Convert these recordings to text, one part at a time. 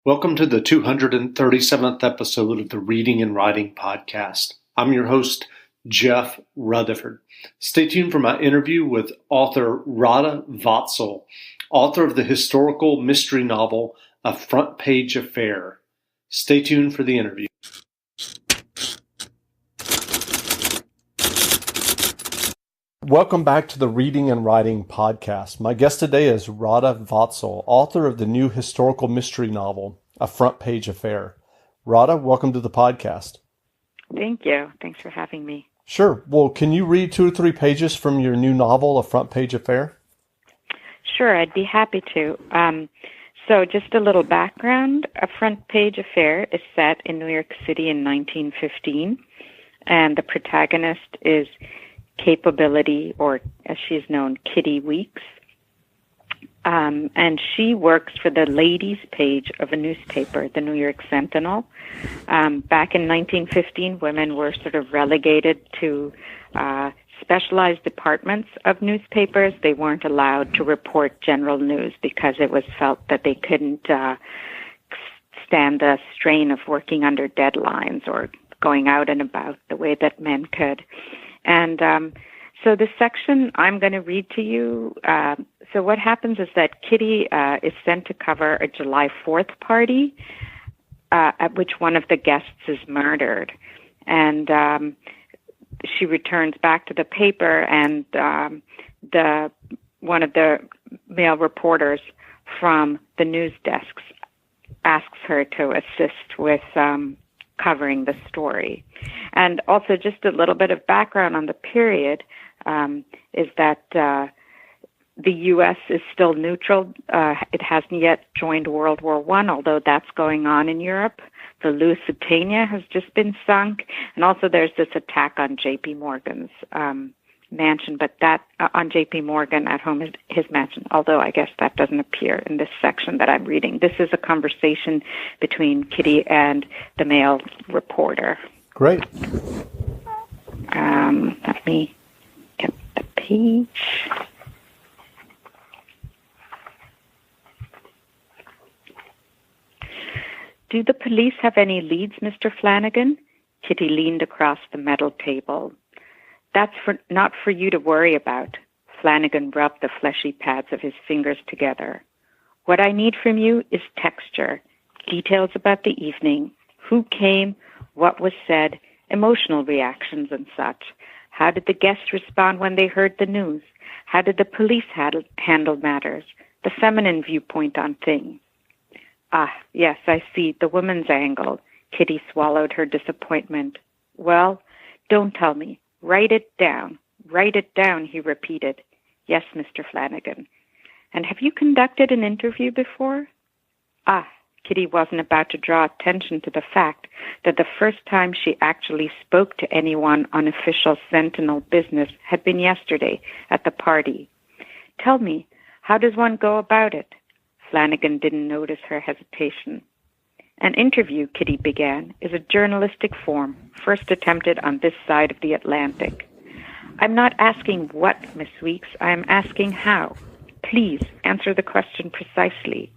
Welcome to the 237th episode of the Reading and Writing Podcast. I'm your host, Jeff Rutherford. Stay tuned for my interview with author Radha Vatsal, author of the historical mystery novel A Front Page Affair. Stay tuned for the interview. Welcome back to the Reading and Writing Podcast. My guest today is Radha Vatsal, author of the new historical mystery novel, A Front Page Affair. Radha, welcome to the podcast. Thank you. Thanks for having me. Sure. Well, can you read 2 or 3 pages from your new novel, A Front Page Affair? Sure, I'd be happy to. So just a little background. A Front Page Affair is set in New York City in 1915, and the protagonist is Capability, or as she's known, Kitty Weeks. And she works for the ladies' page of a newspaper, the New York Sentinel. Back in 1915, women were sort of relegated to specialized departments of newspapers. They weren't allowed to report general news because it was felt that they couldn't stand the strain of working under deadlines or going out and about the way that men could. And so the section I'm going to read to you, so what happens is that Kitty is sent to cover a July 4th party at which one of the guests is murdered. And she returns back to the paper, and one of the male reporters from the news desks asks her to assist with covering the story. And also just a little bit of background on the period is that the U.S. is still neutral. It hasn't yet joined World War I, although that's going on in Europe. The Lusitania has just been sunk. And also there's this attack on J.P. Morgan's mansion, but that on J.P. Morgan at home is his mansion, although I guess that doesn't appear in this section that I'm reading. This is a conversation between Kitty and the male reporter. Great. Let me get the page. Do the police have any leads, Mr. Flanagan? Kitty leaned across the metal table. That's not for you to worry about. Flanagan rubbed the fleshy pads of his fingers together. What I need from you is texture, details about the evening, who came, what was said, emotional reactions and such. How did the guests respond when they heard the news? How did the police handle matters? The feminine viewpoint on things. Ah, yes, I see, the woman's angle. Kitty swallowed her disappointment. Well, don't tell me. Write it down. Write it down, he repeated. Yes, Mr. Flanagan. And have you conducted an interview before? Ah, Kitty wasn't about to draw attention to the fact that the first time she actually spoke to anyone on official Sentinel business had been yesterday at the party. Tell me, how does one go about it? Flanagan didn't notice her hesitation. An interview, Kitty began, is a journalistic form, first attempted on this side of the Atlantic. I'm not asking what, Miss Weeks, I am asking how. Please, answer the question precisely.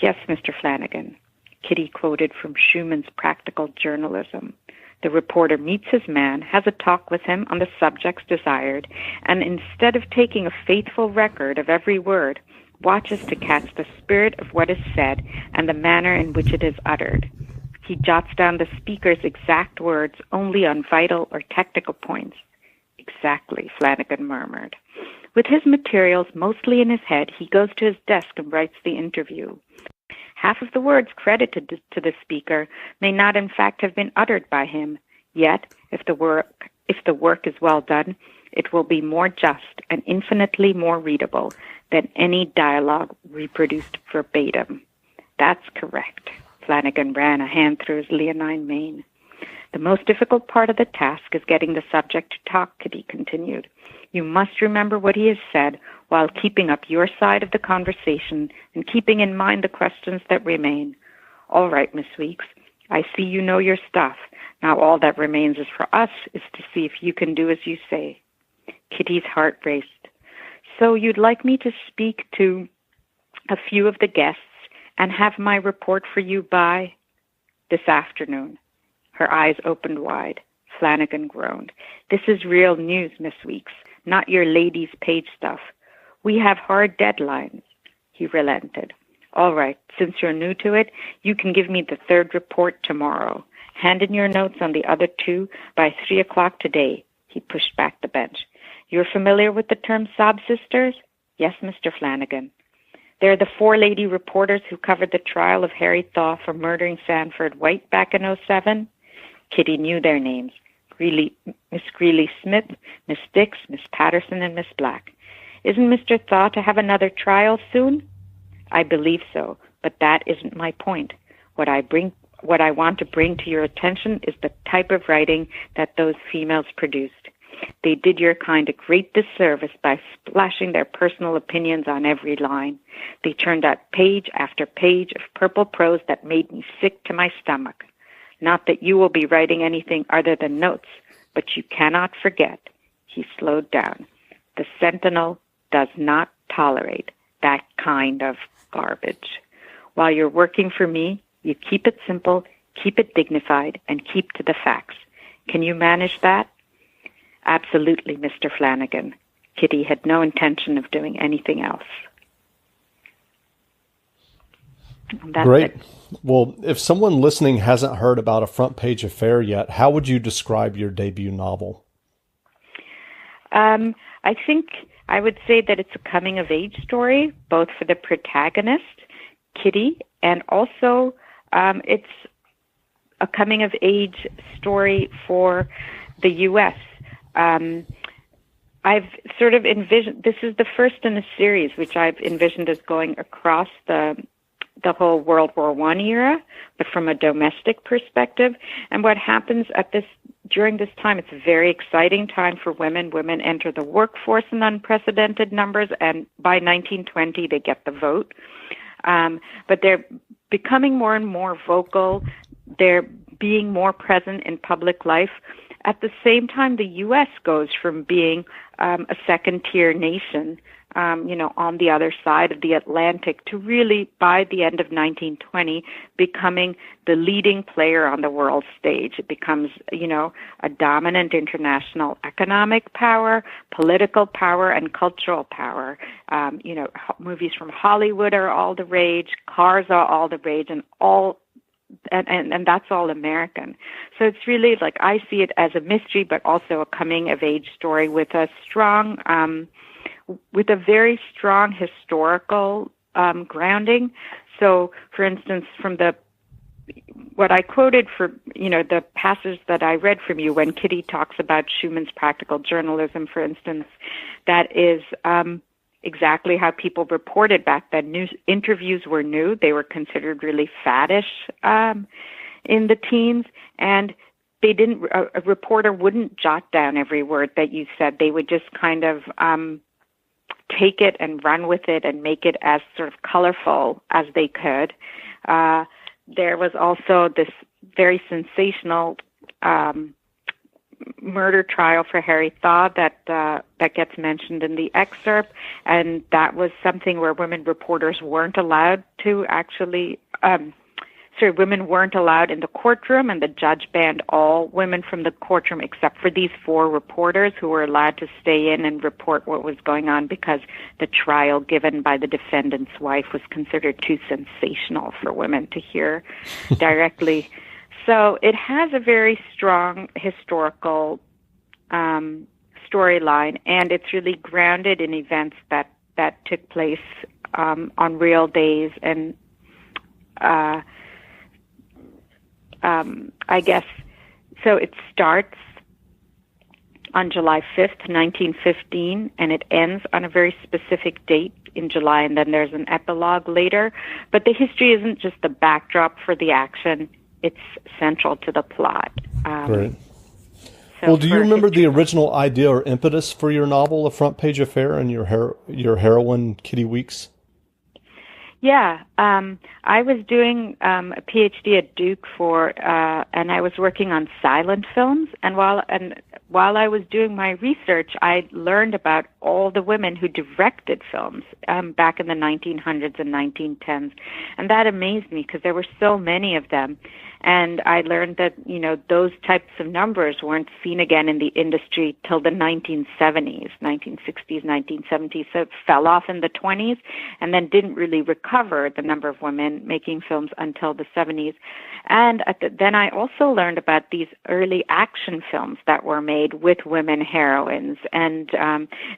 Yes, Mr. Flanagan. Kitty quoted from Schumann's Practical Journalism. The reporter meets his man, has a talk with him on the subjects desired, and instead of taking a faithful record of every word, watches to catch the spirit of what is said and the manner in which it is uttered. He jots down the speaker's exact words only on vital or technical points. Exactly, Flanagan murmured. With his materials mostly in his head, he goes to his desk and writes the interview. Half of the words credited to the speaker may not in fact have been uttered by him, yet, if the work is well done, it will be more just and infinitely more readable than any dialogue reproduced verbatim. That's correct. Flanagan ran a hand through his leonine mane. The most difficult part of the task is getting the subject to talk, Kitty continued. You must remember what he has said while keeping up your side of the conversation and keeping in mind the questions that remain. All right, Miss Weeks, I see you know your stuff. Now all that remains is for us is to see if you can do as you say. Kitty's heart raced. So you'd like me to speak to a few of the guests And have my report for you by this afternoon. Her eyes opened wide. Flanagan groaned. This is real news, Miss Weeks, not your ladies' page stuff. We have hard deadlines. He relented. All right, since you're new to it, you can give me the third report tomorrow. Hand in your notes on the other two by 3 o'clock today. He pushed back the bench. You're familiar with the term sob sisters? Yes, Mr. Flanagan. They're the 4 lady reporters who covered the trial of Harry Thaw for murdering Sanford White back in '07. Kitty knew their names. Miss Greeley-Smith, Miss Dix, Miss Patterson, and Miss Black. Isn't Mr. Thaw to have another trial soon? I believe so, but that isn't my point. What I want to bring to your attention is the type of writing that those females produced. They did your kind a great disservice by splashing their personal opinions on every line. They turned out page after page of purple prose that made me sick to my stomach. Not that you will be writing anything other than notes, but you cannot forget. He slowed down. The Sentinel does not tolerate that kind of garbage. While you're working for me, you keep it simple, keep it dignified, and keep to the facts. Can you manage that? Absolutely, Mr. Flanagan. Kitty had no intention of doing anything else. Great. It. Well, if someone listening hasn't heard about A Front Page Affair yet, how would you describe your debut novel? I think I would say that it's a coming-of-age story, both for the protagonist, Kitty, and also it's a coming-of-age story for the U.S. I've sort of envisioned, this is the first in a series which I've envisioned as going across the whole World War I era, but from a domestic perspective. And what happens during this time, it's a very exciting time for women. Women enter the workforce in unprecedented numbers, and by 1920, they get the vote. But they're becoming more and more vocal. They're being more present in public life. At the same time, the U.S. goes from being a second-tier nation, on the other side of the Atlantic, to really, by the end of 1920, becoming the leading player on the world stage. It becomes, a dominant international economic power, political power, and cultural power. Movies from Hollywood are all the rage, cars are all the rage, and that's all American. So it's really like I see it as a mystery, but also a coming-of-age story with a very strong historical grounding. So, for instance, from what I quoted for, the passage that I read from you when Kitty talks about Schumann's practical journalism, for instance, that is exactly how people reported back then. News interviews were new. They were considered really faddish in the teens, and they didn't. A reporter wouldn't jot down every word that you said. They would just kind of take it and run with it and make it as sort of colorful as they could. There was also this very sensational murder trial for Harry Thaw that gets mentioned in the excerpt, and that was something where women reporters weren't allowed to actually. Women weren't allowed in the courtroom, and the judge banned all women from the courtroom except for these 4 reporters who were allowed to stay in and report what was going on because the trial given by the defendant's wife was considered too sensational for women to hear directly. So it has a very strong historical storyline, and it's really grounded in events that took place on real days. And I guess, so it starts on July 5th, 1915, and it ends on a very specific date in July, and then there's an epilogue later. But the history isn't just the backdrop for the action, it's central to the plot. Right. So well, do you remember the original idea or impetus for your novel, A Front Page Affair, and your heroine, Kitty Weeks? Yeah, I was doing a PhD at Duke and I was working on silent films, and while I was doing my research, I learned about all the women who directed films back in the 1900s and 1910s. And that amazed me because there were so many of them. And I learned that, those types of numbers weren't seen again in the industry till the 1970s, 1960s, 1970s. So it fell off in the 20s and then didn't really recover the number of women making films until the 70s. And then I also learned about these early action films that were made with women heroines. And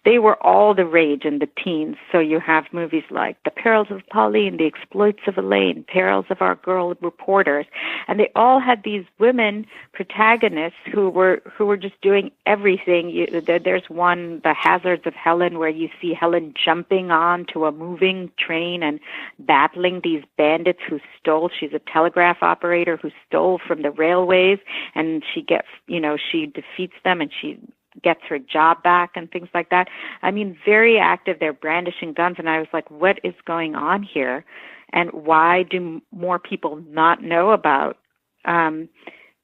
they were all the rage in the teens. So you have movies like The Perils of Pauline, The Exploits of Elaine, Perils of Our Girl Reporters. And they all had these women protagonists who were just doing everything. There's one, The Hazards of Helen, where you see Helen jumping onto a moving train and battling these bandits who stole. She's a telegraph operator who stole from the railways, and she defeats them and she gets her job back and things like that. I mean, very active. They're brandishing guns, and I was like, what is going on here? And why do more people not know about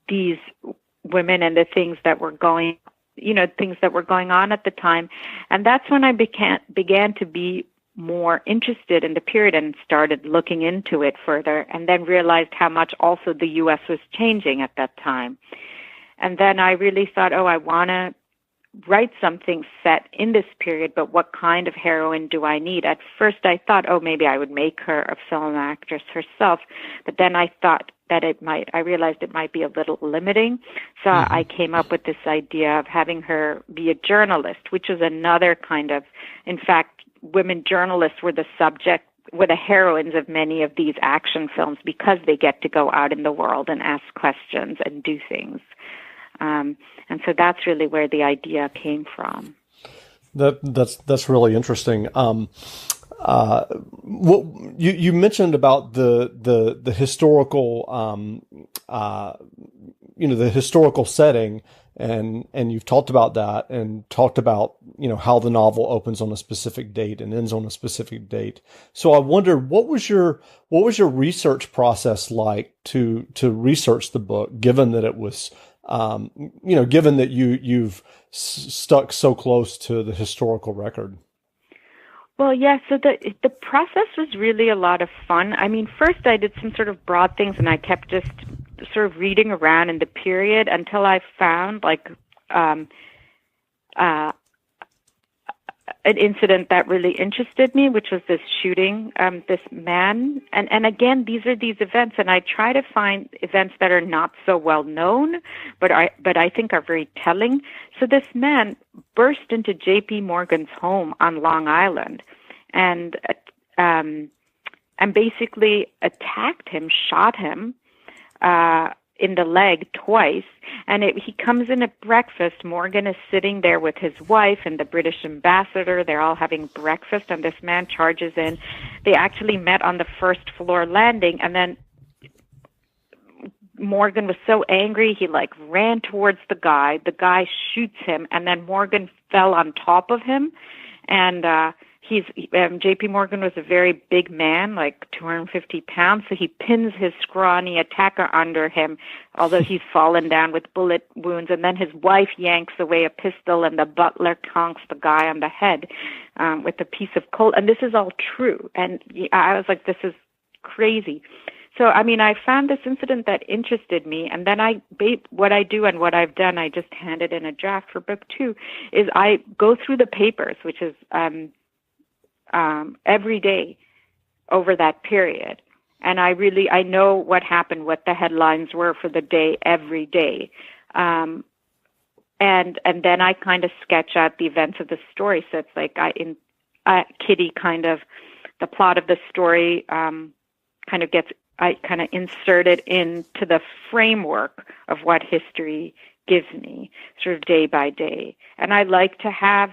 these women and the things that were going on at the time? And that's when I began to be more interested in the period and started looking into it further, and then realized how much also the U.S. was changing at that time. And then I really thought, I want to write something set in this period, but what kind of heroine do I need? At first I thought, maybe I would make her a film actress herself, but then I thought that I realized it might be a little limiting. So I came up with this idea of having her be a journalist, which is another kind of, in fact, women journalists were the heroines of many of these action films because they get to go out in the world and ask questions and do things. And so that's really where the idea came from. That's really interesting. You mentioned about the historical, the historical setting, and you've talked about that and talked about, how the novel opens on a specific date and ends on a specific date. So I wondered, what was your research process like to research the book, given that it was, given that you've stuck so close to the historical record? Well, yeah, so the process was really a lot of fun. I mean, first I did some sort of broad things, and I kept just sort of reading around in the period until I found an incident that really interested me, which was this shooting, this man. And again, these are these events, and I try to find events that are not so well known, but I think are very telling. So this man burst into J.P. Morgan's home on Long Island, and basically attacked him, shot him in the leg twice. And he comes in at breakfast. Morgan is sitting there with his wife and the British ambassador. They're all having breakfast, and this man charges in. They actually met on the first floor landing, and then Morgan was so angry, he ran towards the guy. The guy shoots him, and then Morgan fell on top of him. And J.P. Morgan was a very big man, 250 pounds, so he pins his scrawny attacker under him, although he's fallen down with bullet wounds. And then his wife yanks away a pistol, and the butler conks the guy on the head with a piece of coal. And this is all true. And I was like, this is crazy. So, I mean, I found this incident that interested me, and then what I do and what I've done, I just handed in a draft for book 2, is I go through the papers, which is every day over that period. And I know what happened, what the headlines were for the day every day. And then I kind of sketch out the events of the story. So it's Kitty the plot of the story I kind of insert it into the framework of what history gives me, sort of day by day. And I like to have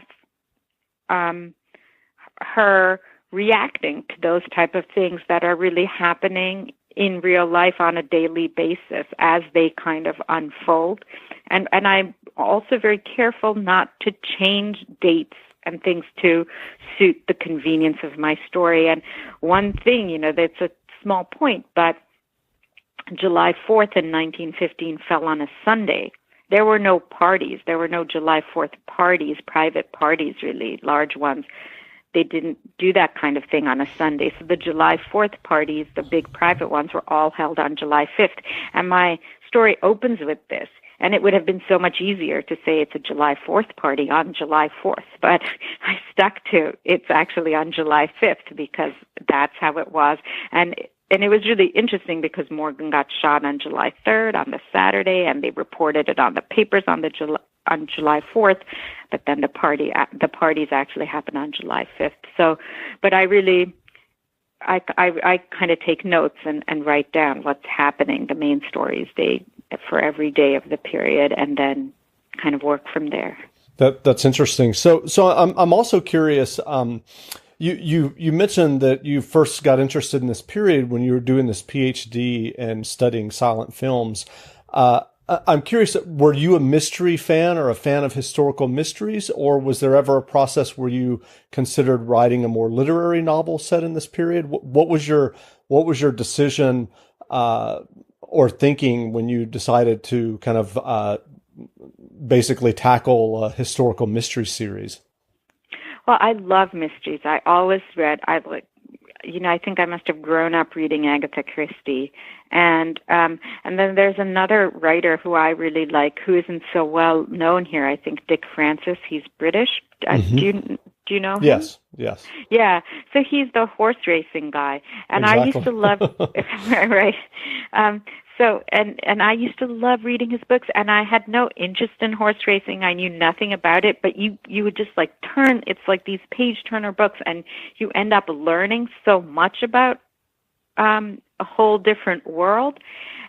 her reacting to those type of things that are really happening in real life on a daily basis as they kind of unfold. And I'm also very careful not to change dates and things to suit the convenience of my story. And one thing, that's a small point, but July 4th in 1915 fell on a Sunday. there were no parties. There were no July 4th parties, private parties, really, large ones. They didn't do that kind of thing on a Sunday. So the July 4th parties, the big private ones, were all held on July 5th. And my story opens with this. And it would have been so much easier to say it's a July 4th party on July 4th. But I stuck to it's actually on July 5th because that's how it was. And it was really interesting because Morgan got shot on July 3rd, on the Saturday, and they reported it on the papers on July 4th. But then the parties actually happened on July 5th. So, but I kind of take notes and write down what's happening, the main stories for every day of the period, and then kind of work from there. That's interesting. So I'm also curious. You mentioned that you first got interested in this period when you were doing this PhD and studying silent films. I'm curious, were you a mystery fan or a fan of historical mysteries, or was there ever a process where you considered writing a more literary novel set in this period? What was your decision or thinking when you decided to kind of basically tackle a historical mystery series? Well, I love mysteries. I always read. I think I must have grown up reading Agatha Christie, and then there's another writer who I really like, who isn't so well known here. I think Dick Francis. He's British. Do you know him? Yes. Yeah. So he's the horse racing guy, and exactly. I used to love right. So I used to love reading his books, and I had no interest in horse racing. I knew nothing about it, but you would just like turn. It's like these page turner books, and you end up learning so much about a whole different world,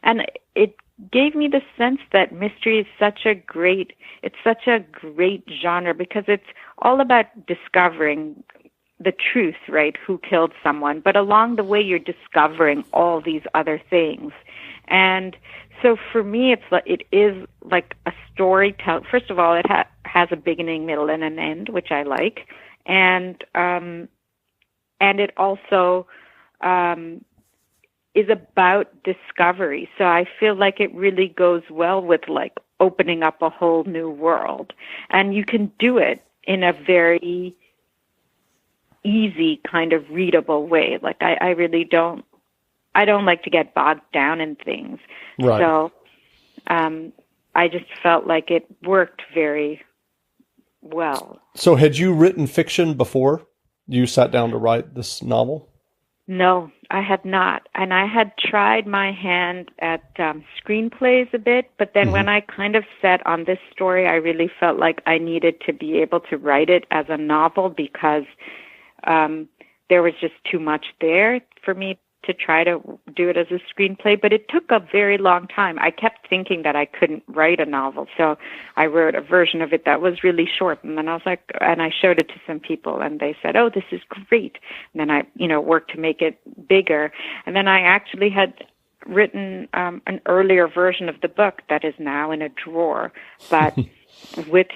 and it gave me the sense that mystery is such a great genre because it's all about discovering the truth, right? Who killed someone, but along the way you're discovering all these other things. And so for me, it is like a storytelling. First of all, it has a beginning, middle, and an end, which I like, and it also is about discovery. So I feel like it really goes well with like opening up a whole new world, and you can do it in a very easy kind of readable way. Like I really don't. I don't like to get bogged down in things. Right. So I just felt like it worked very well. So had you written fiction before you sat down to write this novel? No, I had not. And I had tried my hand at screenplays a bit, but then when I kind of set on this story, I really felt like I needed to be able to write it as a novel because there was just too much there for me to try to do it as a screenplay, but it took a very long time. I kept thinking that I couldn't write a novel, so I wrote a version of it that was really short, and then I was like, and I showed it to some people, and they said, "Oh, this is great." And then I, worked to make it bigger, and then I actually had written an earlier version of the book that is now in a drawer, but with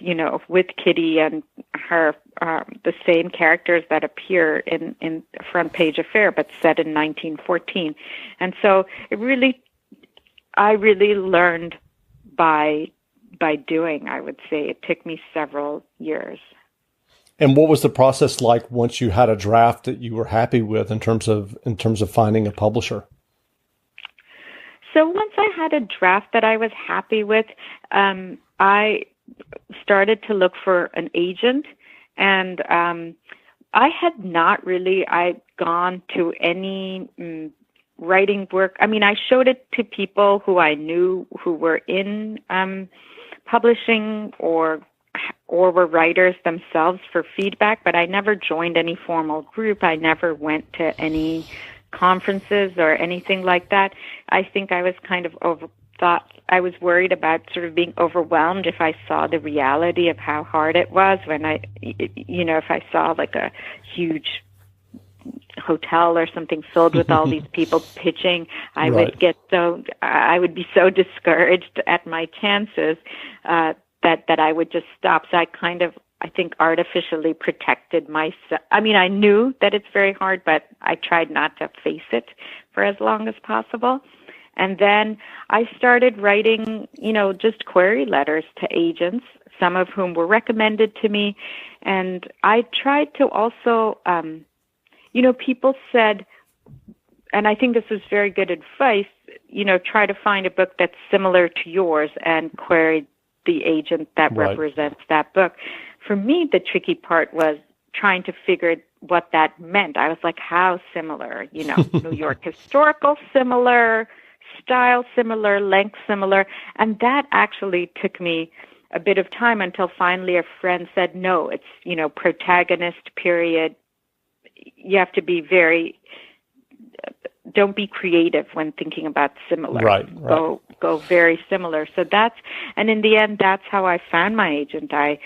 Kitty and her, the same characters that appear in the Front Page Affair, but set in 1914. And so I really learned by doing, I would say. It took me several years. And what was the process like once you had a draft that you were happy with in terms of finding a publisher? So once I had a draft that I was happy with, I started to look for an agent, and I had not really I'd gone to any writing work. I mean, I showed it to people who I knew who were in publishing or were writers themselves for feedback, but I never joined any formal group. I never went to any conferences or anything like that. I think I was kind of I was worried about sort of being overwhelmed if I saw the reality of how hard it was when if I saw like a huge hotel or something filled with all these people pitching, I would be so discouraged at my chances that I would just stop. So I think artificially protected myself. I mean, I knew that it's very hard, but I tried not to face it for as long as possible. And then I started writing, just query letters to agents, some of whom were recommended to me. And I tried to also, people said, and I think this was very good advice, try to find a book that's similar to yours and query the agent that represents that book. For me, the tricky part was trying to figure what that meant. I was like, how similar? New York historical similar, style similar, length similar. And that actually took me a bit of time until finally a friend said, no, it's, protagonist, period. You have to be don't be creative when thinking about similar. Right. Go very similar. So and in the end, that's how I found my agent. I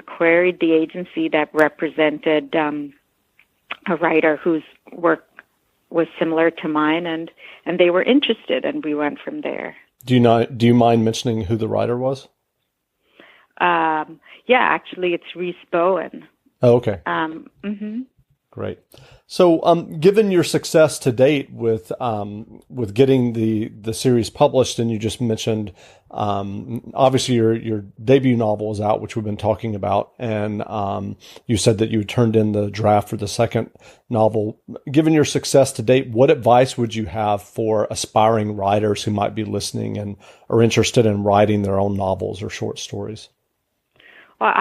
queried the agency that represented a writer whose work was similar to mine, and they were interested, and we went from there. Do you mind mentioning who the writer was? Yeah, actually, it's Rhys Bowen. Oh, okay. Great. So, given your success to date with getting the series published, and you just mentioned, obviously your debut novel is out, which we've been talking about, and you said that you turned in the draft for the second novel. Given your success to date, what advice would you have for aspiring writers who might be listening and are interested in writing their own novels or short stories? Well,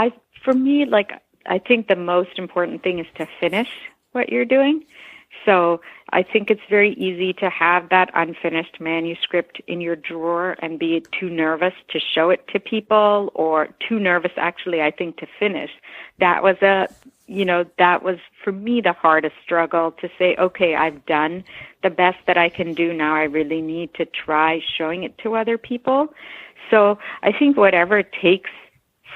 I think the most important thing is to finish what you're doing. So I think it's very easy to have that unfinished manuscript in your drawer and be too nervous to show it to people, or too nervous, actually, I think, to finish. That was for me the hardest struggle, to say, okay, I've done the best that I can do now. I really need to try showing it to other people. So I think whatever it takes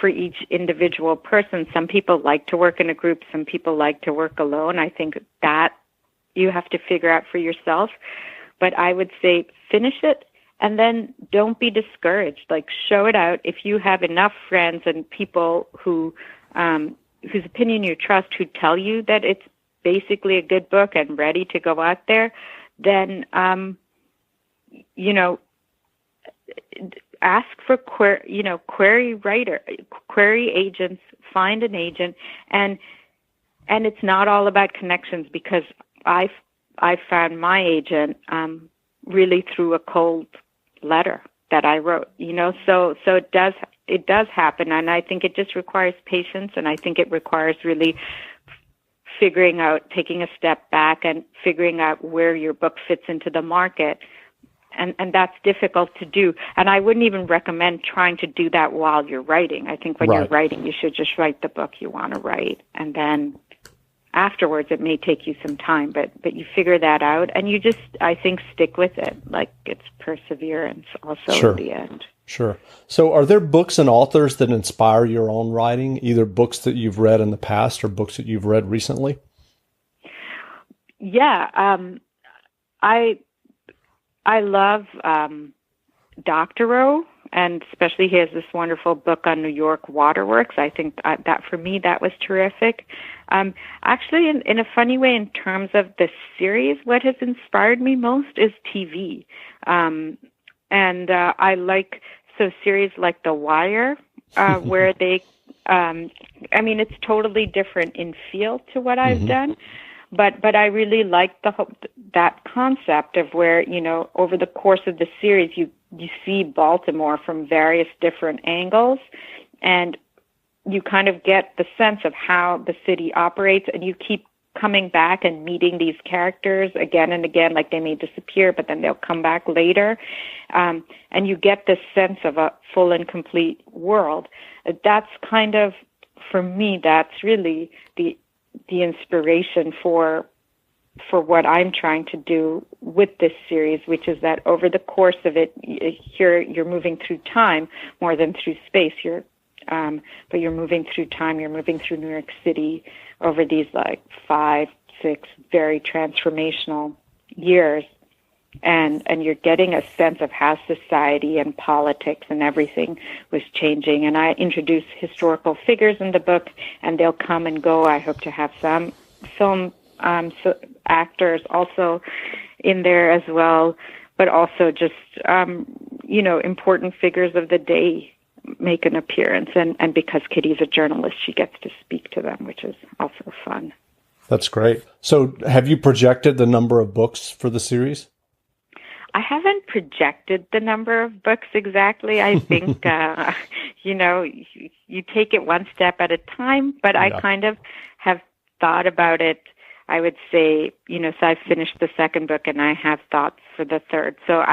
for each individual person. Some people like to work in a group. Some people like to work alone. I think that you have to figure out for yourself. But I would say finish it, and then don't be discouraged. Show it out. If you have enough friends and people whose opinion you trust, who tell you that it's basically a good book and ready to go out there, then ask for query agents, find an agent, and it's not all about connections, because I found my agent really through a cold letter that I wrote. So it does happen, and I think it just requires patience, and I think it requires really figuring out, taking a step back and figuring out where your book fits into the market. And that's difficult to do. And I wouldn't even recommend trying to do that while you're writing. I think when you're writing, you should just write the book you want to write. And then afterwards, it may take you some time, but you figure that out. And you just, I think, stick with it. It's perseverance also in the end. Sure. So are there books and authors that inspire your own writing, either books that you've read in the past or books that you've read recently? Yeah. I love Doctorow, and especially he has this wonderful book on New York waterworks. I think that for me, that was terrific. Actually, in a funny way, in terms of the series, what has inspired me most is TV. And I like series like The Wire, where they, it's totally different in feel to what I've done. But I really like that concept of where, over the course of the series, you see Baltimore from various different angles, and you kind of get the sense of how the city operates, and you keep coming back and meeting these characters again and again, like they may disappear, but then they'll come back later. And you get this sense of a full and complete world. That's kind of, for me, that's really the inspiration for what I'm trying to do with this series, which is that over the course of it, you're moving through time more than through space. But you're moving through time. You're moving through New York City over these 5, 6 very transformational years, and you're getting a sense of how society and politics and everything was changing. And I introduce historical figures in the book, and they'll come and go. I hope to have some film actors also in there as well. but also just, important figures of the day make an appearance. And because Kitty's a journalist, she gets to speak to them, which is also fun. That's great. So have you projected the number of books for the series? I haven't projected the number of books exactly. I think, you take it one step at a time, but I kind of have thought about it. I would say, so I've finished the second book and I have thoughts for the third. So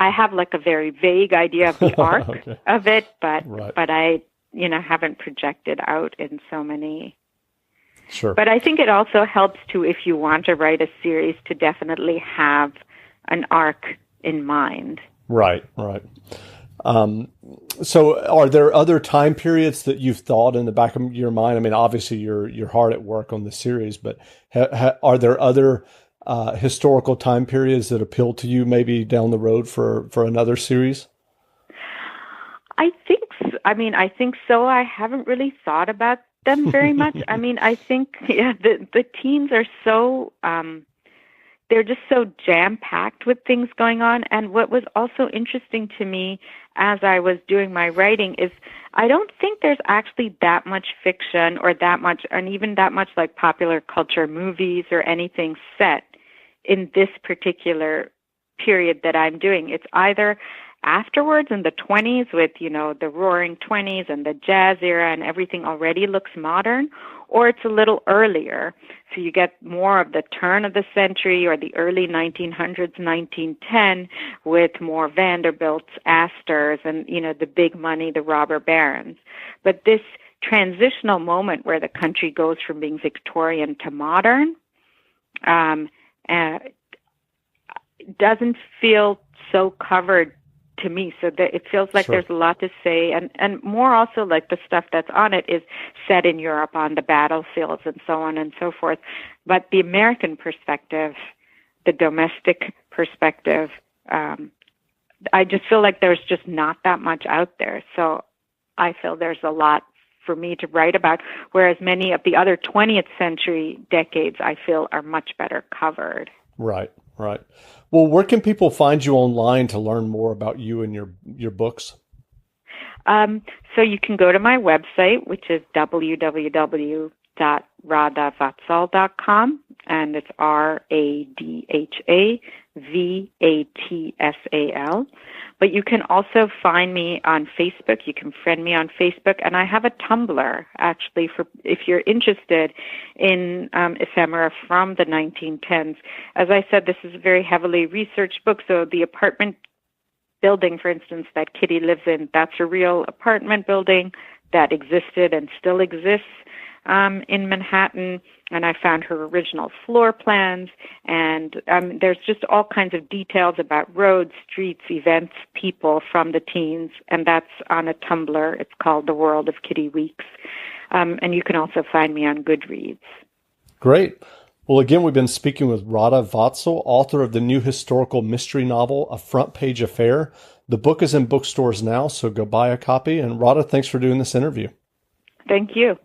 I have like a very vague idea of the arc of it, but I, haven't projected out in so many. Sure. But I think it also helps to, if you want to write a series, to definitely have an arc in mind. Right. So are there other time periods that you've thought in the back of your mind? I mean, obviously you're hard at work on the series, but are there other historical time periods that appeal to you maybe down the road for another series? I think so. I haven't really thought about them very much. I mean, I think, the teens are so, they're just so jam-packed with things going on. And what was also interesting to me as I was doing my writing is I don't think there's actually that much fiction or that much, and even that much like popular culture movies or anything set in this particular period that I'm doing. It's either afterwards in the 20s with, the roaring 20s and the jazz era and everything already looks modern, or it's a little earlier. So you get more of the turn of the century or the early 1900s, 1910 with more Vanderbilts, Astors, and, the big money, the robber barons. But this transitional moment where the country goes from being Victorian to modern doesn't feel so covered to me, so that it feels like there's a lot to say, and more also like the stuff that's on it is set in Europe on the battlefields and so on and so forth. But the American perspective, the domestic perspective, I just feel like there's just not that much out there. So I feel there's a lot for me to write about, whereas many of the other 20th century decades I feel are much better covered. Right. Well, where can people find you online to learn more about you and your books? So you can go to my website, which is www.radhavatsal.com, and it's RADHAVATSAL. But you can also find me on Facebook. You can friend me on Facebook, and I have a Tumblr, actually, for if you're interested in ephemera from the 1910s. As I said, this is a very heavily researched book, so the apartment building, for instance, that Kitty lives in, that's a real apartment building that existed and still exists in Manhattan, and I found her original floor plans, and there's just all kinds of details about roads, streets, events, people from the teens, and that's on a Tumblr. It's called The World of Kitty Weeks, and you can also find me on Goodreads. Great. Well, again, we've been speaking with Radha Vatsal, author of the new historical mystery novel, A Front Page Affair. The book is in bookstores now, so go buy a copy, and Radha, thanks for doing this interview. Thank you.